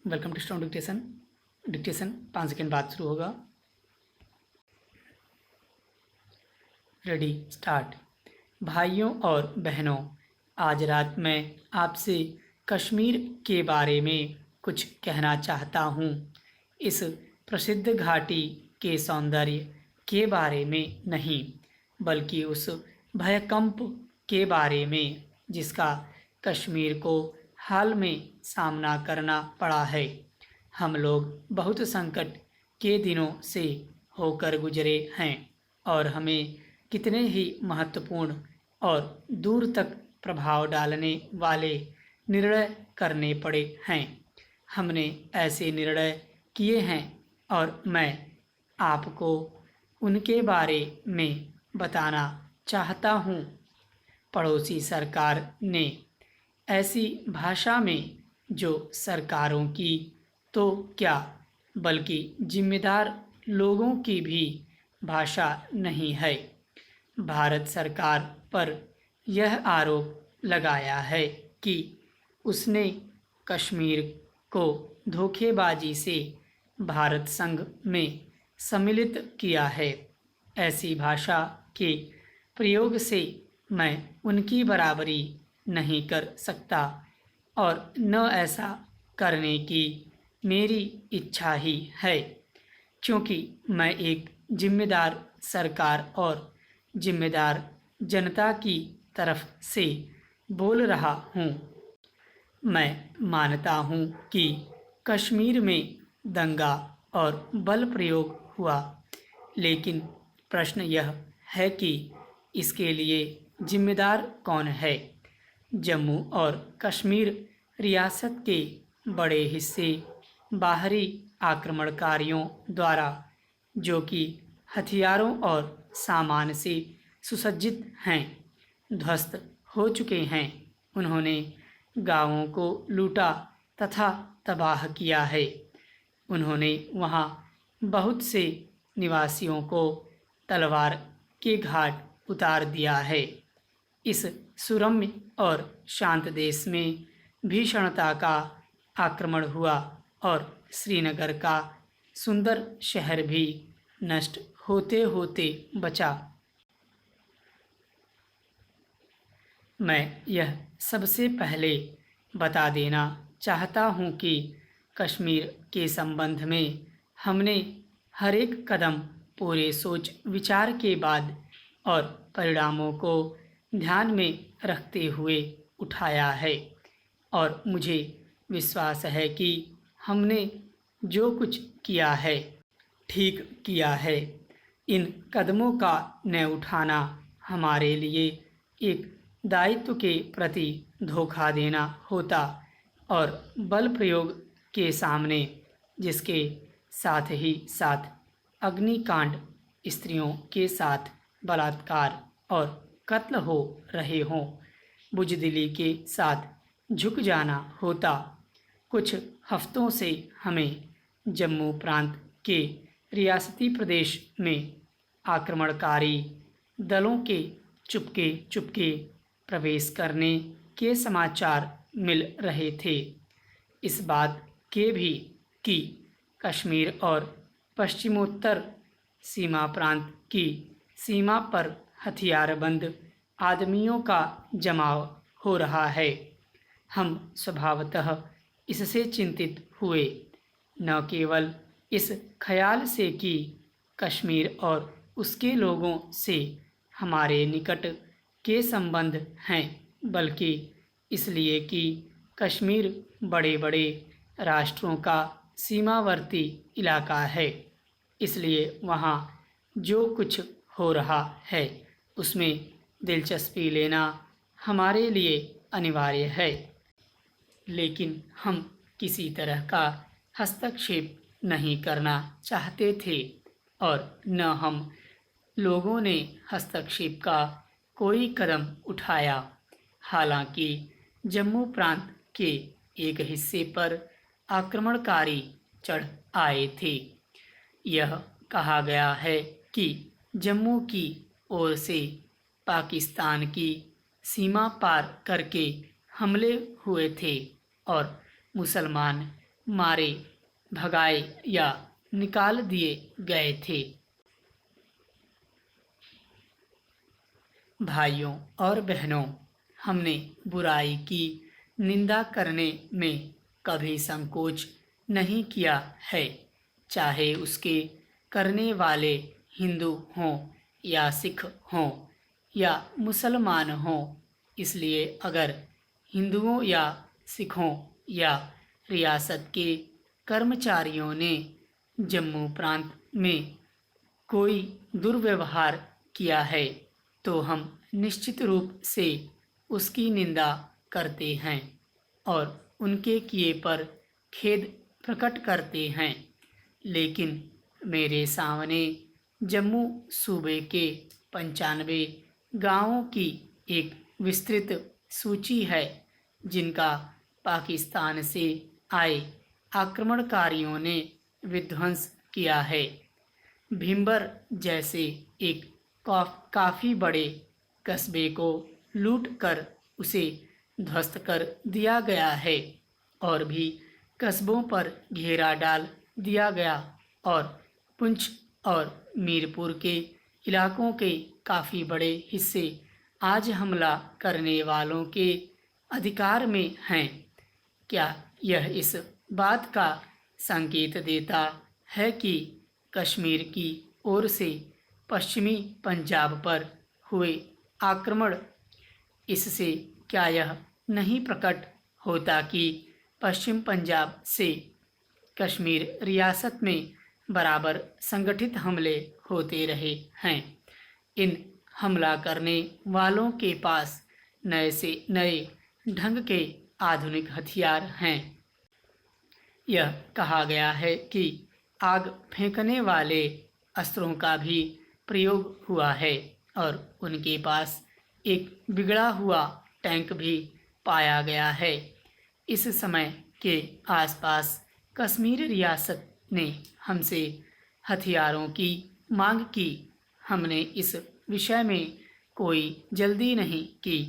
Welcome to strong dictation. Dictation 5 second बाद शुरू होगा। Ready start. भाइयों और बहनों, आज रात मैं आपसे कश्मीर के बारे में कुछ कहना चाहता हूँ। इस प्रसिद्ध घाटी के सौंदर्य के बारे में नहीं, बल्कि उस भयकंप के बारे में जिसका कश्मीर को हाल में सामना करना पड़ा है। हम लोग बहुत संकट के दिनों से होकर गुजरे हैं और हमें कितने ही महत्वपूर्ण और दूर तक प्रभाव डालने वाले निर्णय करने पड़े हैं। हमने ऐसे निर्णय किए हैं और मैं आपको उनके बारे में बताना चाहता हूँ। पड़ोसी सरकार ने ऐसी भाषा में जो सरकारों की तो क्या बल्कि जिम्मेदार लोगों की भी भाषा नहीं है, भारत सरकार पर यह आरोप लगाया है कि उसने कश्मीर को धोखेबाजी से भारत संघ में सम्मिलित किया है। ऐसी भाषा के प्रयोग से मैं उनकी बराबरी नहीं कर सकता और न ऐसा करने की मेरी इच्छा ही है, क्योंकि मैं एक जिम्मेदार सरकार और जिम्मेदार जनता की तरफ से बोल रहा हूँ। मैं मानता हूँ कि कश्मीर में दंगा और बल प्रयोग हुआ, लेकिन प्रश्न यह है कि इसके लिए जिम्मेदार कौन है। जम्मू और कश्मीर रियासत के बड़े हिस्से बाहरी आक्रमणकारियों द्वारा, जो कि हथियारों और सामान से सुसज्जित हैं, ध्वस्त हो चुके हैं। उन्होंने गांवों को लूटा तथा तबाह किया है। उन्होंने वहां बहुत से निवासियों को तलवार के घाट उतार दिया है। इस सुरम्य और शांत देश में भीषणता का आक्रमण हुआ और श्रीनगर का सुंदर शहर भी नष्ट होते होते बचा। मैं यह सबसे पहले बता देना चाहता हूँ कि कश्मीर के संबंध में हमने हर एक कदम पूरे सोच विचार के बाद और परिणामों को ध्यान में रखते हुए उठाया है, और मुझे विश्वास है कि हमने जो कुछ किया है ठीक किया है। इन कदमों का न उठाना हमारे लिए एक दायित्व के प्रति धोखा देना होता और बल प्रयोग के सामने, जिसके साथ ही साथ अग्निकांड, स्त्रियों के साथ बलात्कार और कत्ल हो रहे हों, बुजदिली के साथ झुक जाना होता। कुछ हफ्तों से हमें जम्मू प्रांत के रियासती प्रदेश में आक्रमणकारी दलों के चुपके चुपके प्रवेश करने के समाचार मिल रहे थे। इस बात के भी कि कश्मीर और पश्चिमोत्तर सीमा प्रांत की सीमा पर हथियारबंद आदमियों का जमाव हो रहा है। हम स्वभावतः इससे चिंतित हुए, न केवल इस ख्याल से कि कश्मीर और उसके लोगों से हमारे निकट के संबंध हैं, बल्कि इसलिए कि कश्मीर बड़े बड़े राष्ट्रों का सीमावर्ती इलाका है। इसलिए वहाँ जो कुछ हो रहा है उसमें दिलचस्पी लेना हमारे लिए अनिवार्य है, लेकिन हम किसी तरह का हस्तक्षेप नहीं करना चाहते थे और न हम लोगों ने हस्तक्षेप का कोई कदम उठाया। हालांकि जम्मू प्रांत के एक हिस्से पर आक्रमणकारी चढ़ आए थे। यह कहा गया है कि जम्मू की ओर से पाकिस्तान की सीमा पार करके हमले हुए थे और मुसलमान मारे भगाए या निकाल दिए गए थे। भाइयों और बहनों, हमने बुराई की निंदा करने में कभी संकोच नहीं किया है, चाहे उसके करने वाले हिंदू हों या सिख हों या मुसलमान हों। इसलिए अगर हिंदुओं या सिखों या रियासत के कर्मचारियों ने जम्मू प्रांत में कोई दुर्व्यवहार किया है तो हम निश्चित रूप से उसकी निंदा करते हैं और उनके किए पर खेद प्रकट करते हैं। लेकिन मेरे सामने जम्मू सूबे के 95 गांवों की एक विस्तृत सूची है जिनका पाकिस्तान से आए आक्रमणकारियों ने विध्वंस किया है। भिंबर जैसे एक काफ़ी बड़े कस्बे को लूट कर उसे ध्वस्त कर दिया गया है और भी कस्बों पर घेरा डाल दिया गया और पुंछ और मीरपुर के इलाकों के काफ़ी बड़े हिस्से आज हमला करने वालों के अधिकार में हैं। क्या यह इस बात का संकेत देता है कि कश्मीर की ओर से पश्चिमी पंजाब पर हुए आक्रमण, इससे क्या यह नहीं प्रकट होता कि पश्चिम पंजाब से कश्मीर रियासत में बराबर संगठित हमले होते रहे हैं। इन हमला करने वालों के पास नए से नए ढंग के आधुनिक हथियार हैं। यह कहा गया है कि आग फेंकने वाले अस्त्रों का भी प्रयोग हुआ है और उनके पास एक बिगड़ा हुआ टैंक भी पाया गया है। इस समय के आसपास कश्मीर रियासत ने हमसे हथियारों की मांग की। हमने इस विषय में कोई जल्दी नहीं की।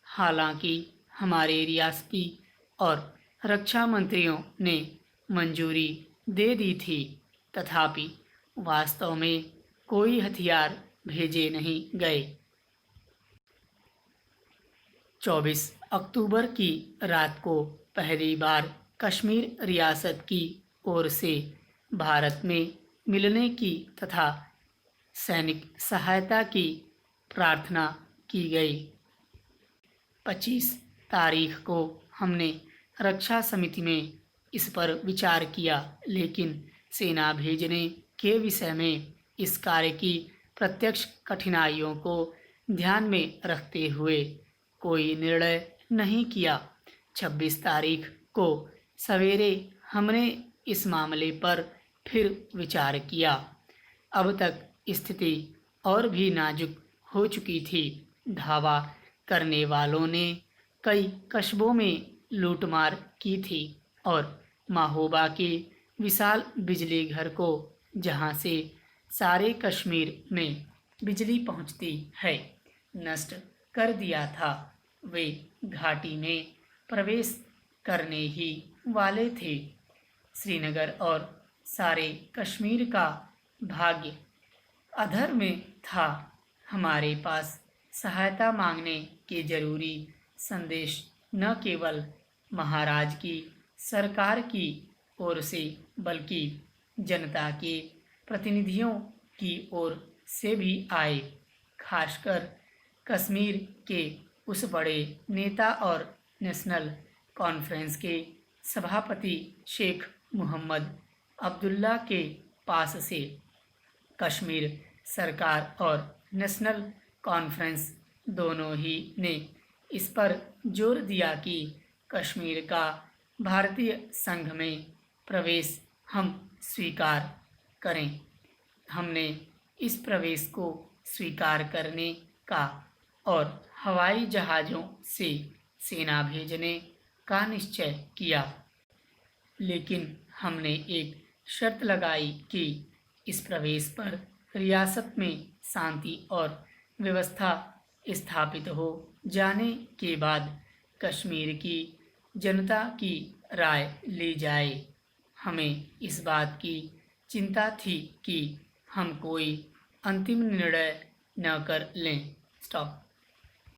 हालांकि हमारे रियासती और रक्षा मंत्रियों ने मंजूरी दे दी थी, तथापि वास्तव में कोई हथियार भेजे नहीं गए। 24 अक्टूबर की रात को पहली बार कश्मीर रियासत की ओर से भारत में मिलने की तथा सैनिक सहायता की प्रार्थना की गई। 25 तारीख को हमने रक्षा समिति में इस पर विचार किया, लेकिन सेना भेजने के विषय में इस कार्य की प्रत्यक्ष कठिनाइयों को ध्यान में रखते हुए कोई निर्णय नहीं किया। 26 तारीख को सवेरे हमने इस मामले पर फिर विचार किया। अब तक स्थिति और भी नाजुक हो चुकी थी। धावा करने वालों ने कई कस्बों में लूटमार की थी और महोबा के विशाल बिजली घर को, जहां से सारे कश्मीर में बिजली पहुंचती है, नष्ट कर दिया था। वे घाटी में प्रवेश करने ही वाले थे। श्रीनगर और सारे कश्मीर का भाग्य अधर में था। हमारे पास सहायता मांगने के जरूरी संदेश न केवल महाराज की सरकार की ओर से बल्कि जनता के प्रतिनिधियों की ओर से भी आए। खासकर कश्मीर के उस बड़े नेता और नेशनल कॉन्फ्रेंस के सभापति शेख मोहम्मद अब्दुल्ला के पास से। कश्मीर सरकार और नेशनल कॉन्फ्रेंस दोनों ही ने इस पर जोर दिया कि कश्मीर का भारतीय संघ में प्रवेश हम स्वीकार करें। हमने इस प्रवेश को स्वीकार करने का और हवाई जहाज़ों से सेना भेजने का निश्चय किया, लेकिन हमने एक शर्त लगाई कि इस प्रवेश पर रियासत में शांति और व्यवस्था स्थापित हो जाने के बाद कश्मीर की जनता की राय ली जाए। हमें इस बात की चिंता थी कि हम कोई अंतिम निर्णय न कर लें। स्टॉप।